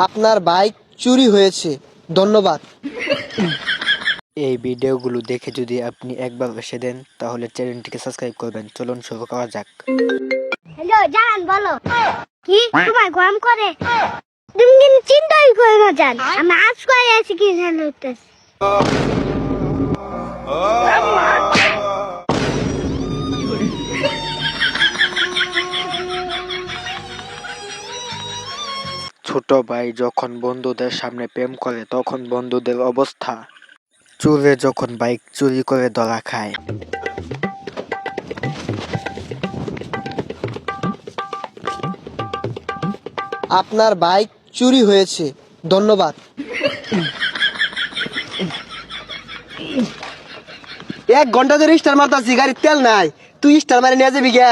আপনার বাইক চুরি হয়েছে, ধন্যবাদ। এই ভিডিওগুলো দেখে যদি আপনি একবার এসে দেন তাহলে চ্যানেলটিকে সাবস্ক্রাইব করবেন। চলুন শুরু করা যাক। হ্যালো জান, বলো কি তোমার গরম করে? তুমি কিন্তু চিন্তাই করো না জান, আমি আজ করে আছি কি জানো? ছোট ভাই যখন বন্ধুদের সামনে প্রেম করে তখন বন্ধুদের অবস্থা, চোরে যখন বাইক চুরি করে ধরা খায়। আপনার বাইক চুরি হয়েছে, ধন্যবাদ। 1 ঘন্টা ধরে স্টার মারতাছি, গাড়ির তেল নাই, তুই স্টার মারে নিয়ে যাবি গা।